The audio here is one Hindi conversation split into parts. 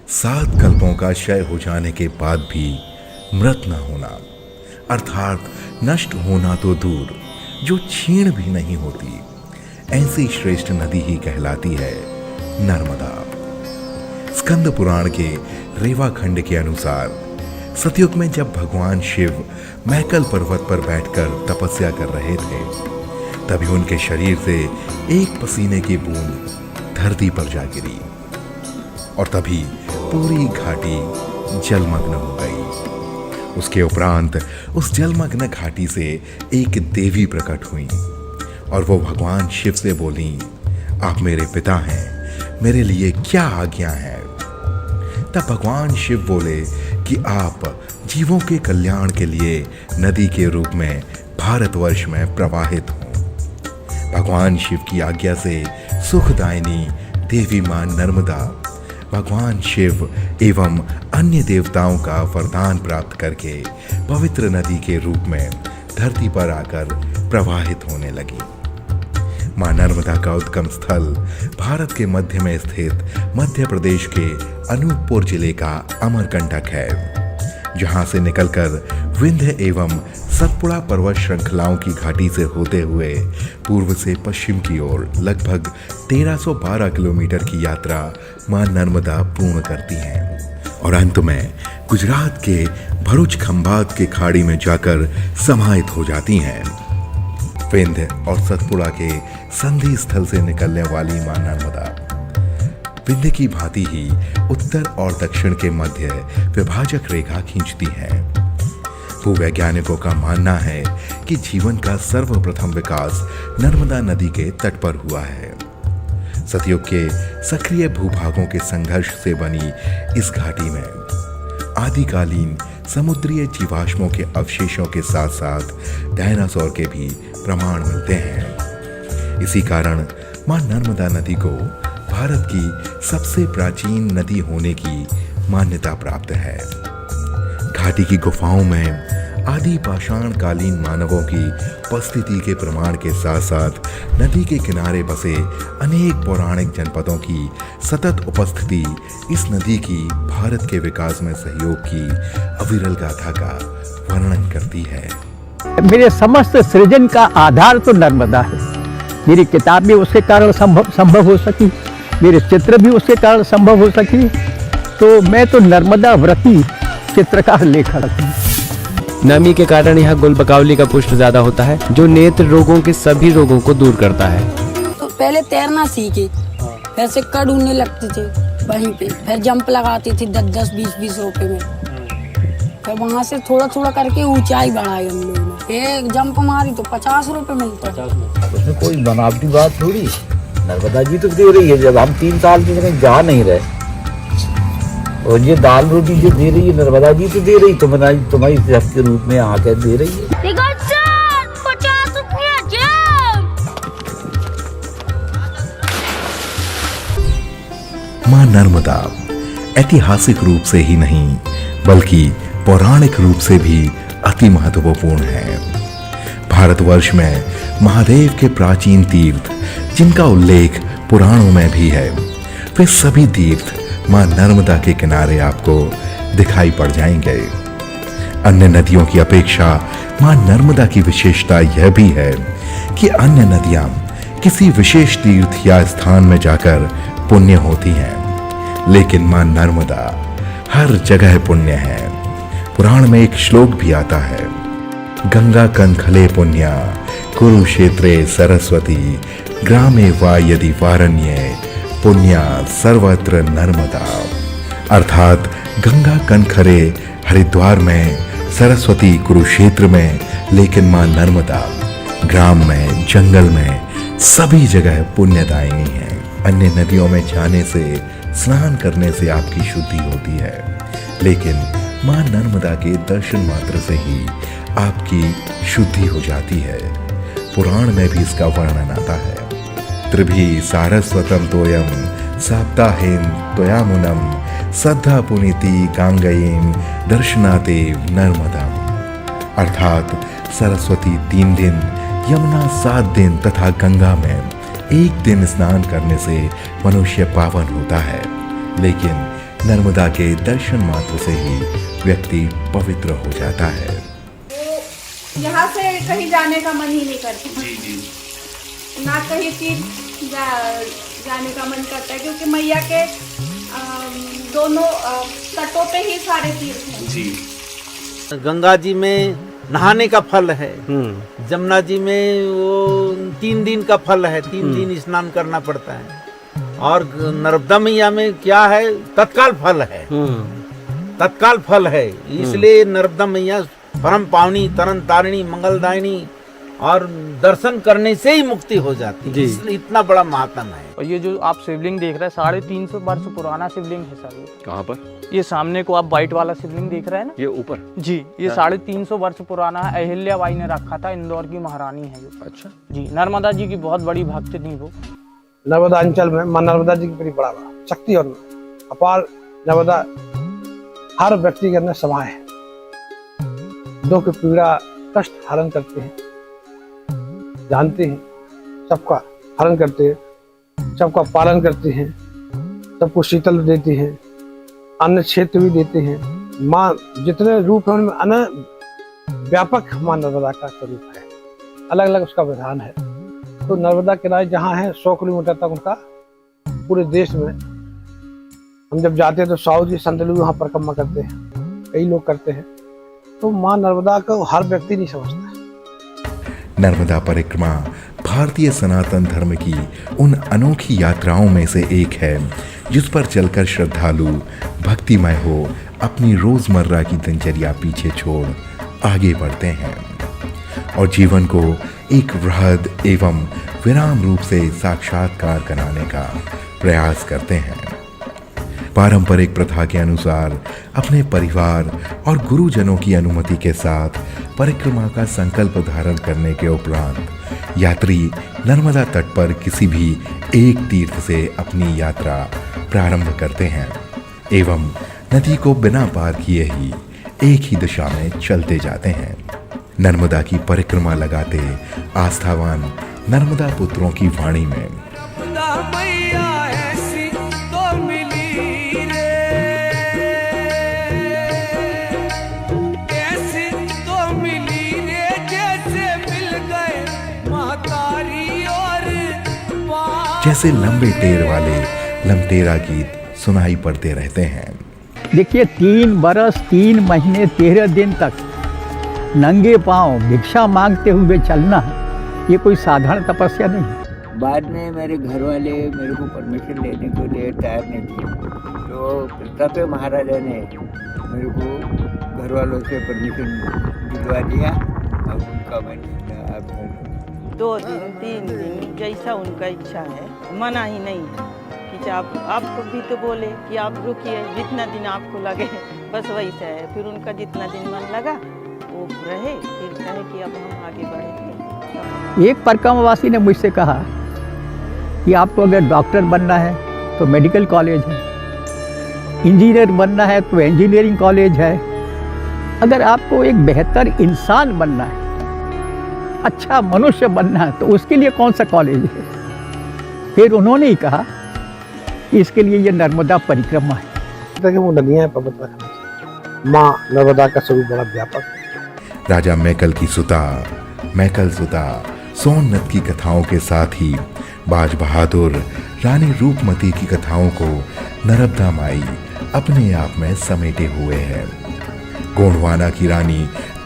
7 कल्पों का क्षय हो जाने के बाद भी मृत न होना, अर्थात नष्ट होना तो दूर, जो क्षीण भी नहीं होती, ऐसी श्रेष्ठ नदी ही कहलाती है नर्मदा। स्कंद पुराण के रेवा खंड के अनुसार सतयुग में जब भगवान शिव मैकल पर्वत पर बैठकर तपस्या कर रहे थे, तभी उनके शरीर से एक पसीने की बूंद धरती पर जा गिरी और तभी पूरी घाटी जलमग्न हो गई। उसके उपरांत उस जलमग्न घाटी से एक देवी प्रकट हुई और वो भगवान शिव से बोली, आप मेरे पिता हैं, मेरे लिए क्या आज्ञा है। तब भगवान शिव बोले कि आप जीवों के कल्याण के लिए नदी के रूप में भारतवर्ष में प्रवाहित हों। भगवान शिव की आज्ञा से सुखदायिनी देवी मां नर्मदा भगवान शिव एवं अन्य देवताओं का वरदान प्राप्त करके पवित्र नदी के रूप में धरती पर आकर प्रवाहित होने लगी। मां नर्मदा का उद्गम स्थल भारत के मध्य में स्थित मध्य प्रदेश के अनूपपुर जिले का अमरकंटक है, जहां से निकलकर विंध्य एवं सतपुड़ा पर्वत श्रृंखलाओं की घाटी से होते हुए पूर्व से पश्चिम की ओर लगभग 1312 किलोमीटर की यात्रा मां नर्मदा पूर्ण करती है और अंत में गुजरात के भरूच खंभात के खाड़ी में जाकर समाहित हो जाती हैं। विंध्य और सतपुड़ा के संधि स्थल से निकलने वाली मां नर्मदा विंध्य की भांति ही उत्तर और दक्षिण के मध्य विभाजक रेखा खींचती है। भूवैज्ञानिकों का मानना है कि जीवन का सर्वप्रथम विकास नर्मदा नदी के तट पर हुआ है। सतयुग के सक्रिय भूभागों के संघर्ष से बनी इस घाटी में आदिकालीन समुद्रीय जीवाश्मों के अवशेषों के साथ साथ डायनासोर के भी प्रमाण मिलते हैं। इसी कारण मां नर्मदा नदी को भारत की सबसे प्राचीन नदी होने की मान्यता प्राप्त है। घाटी की गुफाओं में आदि पाषाण कालीन मानवों की उपस्थिति के प्रमाण के साथ साथ नदी के किनारे बसे अनेक पौराणिक जनपदों की सतत उपस्थिति इस नदी की भारत के विकास में सहयोग की अविरल गाथा का वर्णन करती है। मेरे समस्त सृजन का आधार तो नर्मदा है। मेरी किताब भी उसके कारण संभव हो सकी, मेरे चित्र भी उसके कारण संभव हो सकी, तो मैं तो नर्मदा व्रती चित्रकार लेखक हूँ। नमी के कारण यहाँ गुलबकावली का पुष्प ज्यादा होता है, जो नेत्र रोगों के सभी रोगों को दूर करता है। तो पहले तैरना सीखे, फिर सिक्का ढूंढने लगते थे वहीं पे, फिर जंप लगाती थी 10-10, 20-20 रुपए में। फिर वहाँ से थोड़ा थोड़ा करके ऊंचाई बढ़ाई हम लोगों ने। एक जंप मारी तो 50 रुपए मिलता है। उसमें कोई बनावटी बात थोड़ी, नर्मदा जी तो दे रही है। जब हम 3 साल की जगह जा नहीं रहे और ये दाल रोटी जो दे रही है नर्मदा जी तो दे रही, तुम्हारी जब के रूप में आके दे रही है। 50 रुपया मां नर्मदा ऐतिहासिक रूप से ही नहीं बल्कि पौराणिक रूप से भी अति महत्वपूर्ण है। भारतवर्ष में महादेव के प्राचीन तीर्थ जिनका उल्लेख पुराणों में भी है, वे सभी तीर्थ मां नर्मदा के किनारे आपको दिखाई पड़ जाएंगे। अन्य नदियों की अपेक्षा मां नर्मदा की विशेषता यह भी है कि अन्य नदियां किसी विशेष तीर्थ या स्थान में जाकर पुण्य होती हैं, लेकिन मां नर्मदा हर जगह पुण्य है। पुराण में एक श्लोक भी आता है, गंगा कनखले पुण्या कुरुक्षेत्रे सरस्वती ग्रामे वा यदि वारण्ये पुण्या सर्वत्र नर्मदा। अर्थात गंगा कनखरे हरिद्वार में, सरस्वती कुरुक्षेत्र में, लेकिन मां नर्मदा ग्राम में, जंगल में सभी जगह पुण्यदायिनी है। अन्य नदियों में जाने से, स्नान करने से आपकी शुद्धि होती है, लेकिन मां नर्मदा के दर्शन मात्र से ही आपकी शुद्धि हो जाती है। पुराण में भी इसका वर्णन आता है, त्रिभी सारस्वतम तोयम सप्ताहेन त्वयामुनम सद्धा पुनीति गांगयीम दर्शनादेव नर्मदा। अर्थात सरस्वती 3 दिन, यमुना 7 दिन तथा गंगा में 1 दिन स्नान करने से मनुष्य पावन होता है, लेकिन नर्मदा के दर्शन मात्र से ही व्यक्ति पवित्र हो जाता है। तो यहाँ से कहीं जाने का मन ही नहीं करता। जी जी। ना कहीं तीर्थ जाने का मन करता है, क्योंकि मैया के दोनों तटों पे ही सारे तीर्थ हैं। जी। गंगा जी में नहाने का फल है, जमुना जी में वो 3 दिन का फल है, 3 दिन स्नान करना पड़ता है, और नर्मदा मैया में क्या है, तत्काल फल है, तत्काल फल है। इसलिए नर्मदा मैया परम पावनी, तरन तारिणी, मंगलदायिनी, और दर्शन करने से ही मुक्ति हो जाती है। इसलिए इतना बड़ा महात्म है। और ये जो आप शिवलिंग देख रहे हैं 350 वर्ष पुराना शिवलिंग है सर। ये कहाँ पर? ये सामने को आप व्हाइट वाला शिवलिंग देख रहे हैं ना, ये ऊपर? जी, ये 350 वर्ष पुराना है। अहिल्याबाई ने रखा था, इंदौर की महारानी है ये। अच्छा जी, नर्मदा जी की बहुत बड़ी भक्त थी वो। नर्मदा अंचल में मां नर्मदा जी की बड़ी बड़ा शक्ति और अपार नर्मदा हर व्यक्ति के अंदर समाये है। दुख पीड़ा कष्ट हरण करते हैं, जानते हैं, सबका हरण करते हैं, सबका पालन करते हैं, सबको शीतल देते हैं, अन्न क्षेत्र भी देते हैं। माँ जितने रूप है उनमें अन्न व्यापक माँ नर्मदा का स्वरूप है, अलग अलग उसका विधान है। तो नर्मदा किनारे जहाँ है 100 किलोमीटर तक उनका पूरे देश में, हम जब जाते हैं तो 100 जी संत लोग वहाँ परिक्रमा करते हैं, कई लोग करते हैं। तो माँ नर्मदा को हर व्यक्ति नहीं समझता। नर्मदा परिक्रमा भारतीय सनातन धर्म की उन अनोखी यात्राओं में से एक है जिस पर चलकर श्रद्धालु भक्तिमय हो अपनी रोजमर्रा की दिनचर्या पीछे छोड़ आगे बढ़ते हैं और जीवन को एक वृहद एवं विराम रूप से साक्षात्कार कराने का प्रयास करते हैं। पारंपरिक प्रथा के अनुसार अपने परिवार और गुरुजनों की अनुमति के साथ परिक्रमा का संकल्प धारण करने के उपरांत यात्री नर्मदा तट पर किसी भी एक तीर्थ से अपनी यात्रा प्रारंभ करते हैं एवं नदी को बिना पार किए ही एक ही दिशा में चलते जाते हैं। नर्मदा की परिक्रमा लगाते आस्थावान नर्मदा पुत्रों की वाणी में जैसे लंबे टेर वाले लमतेरा गीत सुनाई पड़ते रहते हैं। देखिए 3 बरस 3 महीने 13 दिन तक नंगे पांव भिक्षा मांगते हुए चलना, ये कोई साधारण तपस्या नहीं। बाद में मेरे घर वाले मेरे को परमिशन लेने के लिए तैयार नहीं थे, तो प्रताप महाराजा ने मेरे को घर वालों से परमिशन दिलवा दिया। अब उनका मन 2 दिन 3 दिन जैसा उनका इच्छा है, मना ही नहीं है कि आपको भी तो बोले कि आप रुकिए, जितना दिन आपको लगे बस वैसा है। फिर उनका जितना दिन मन लगा वो रहे, फिर कहे कि अब हम आगे बढ़ेंगे। एक परिक्रमावासी ने मुझसे कहा कि आपको अगर डॉक्टर बनना है तो मेडिकल कॉलेज है, इंजीनियर बनना है तो इंजीनियरिंग कॉलेज है, अगर आपको एक बेहतर इंसान बनना है, अच्छा मनुष्य बनना है, तो उसके लिए कौन सा कॉलेज है। फिर उन्होंने ही कहा कि इसके लिए ये नर्मदा परिक्रमा है। वो नदियाँ पवित्र रखना चाहिए। माँ नर्मदा का स्वरूप बड़ा व्यापक है। राजा मैकल की मैकल सुता सोननद की कथाओं के साथ ही बाज बहादुर रानी रूपमती की कथाओं को नर्मदा माई अपने आप में समेटे हुए है। गोंडवाना की रानी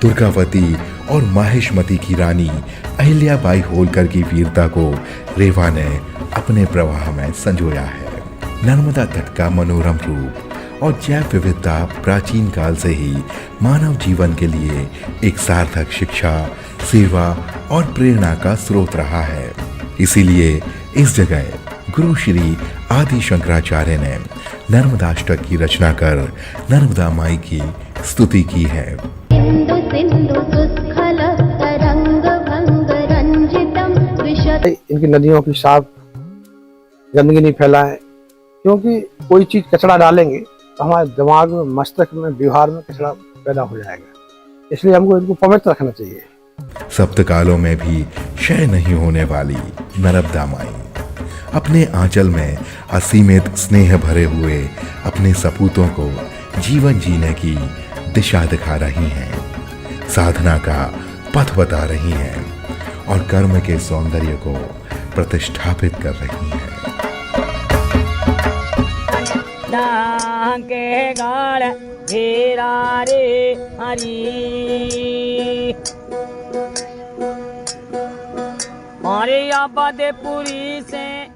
दुर्गावती और माहिष्मती की रानी अहिल्याबाई होलकर की वीरता को रेवा ने अपने प्रवाह में संजोया है। नर्मदा तट का मनोरम रूप और जैव विविधता प्राचीन काल से ही मानव जीवन के लिए एक सार्थक शिक्षा, सेवा और प्रेरणा का स्रोत रहा है। इसीलिए इस जगह गुरु श्री आदि शंकराचार्य ने नर्मदाष्टक की रचना कर नर्मदा माई की स्तुति की है। इनकी नदियों की साफ गंदगी नहीं फैलाएं, क्योंकि कोई चीज कचरा डालेंगे तो हमारे दिमाग में, मस्तिष्क में, व्यवहार में कचरा पैदा हो जाएगा। इसलिए हमको इनको पवित्र रखना चाहिए। सप्तकालों में भी क्षय नहीं होने वाली नर्मदा माई अपने आंचल में असीमित स्नेह भरे हुए अपने सपूतों को जीवन जीने की दिशा दिखा रही हैं, साधना का पथ बता रही हैं और कर्म के सौंदर्य को प्रतिष्ठापित कर रही हैं। के गाड़ घेरा रे हरी अरे आबादेपुरी से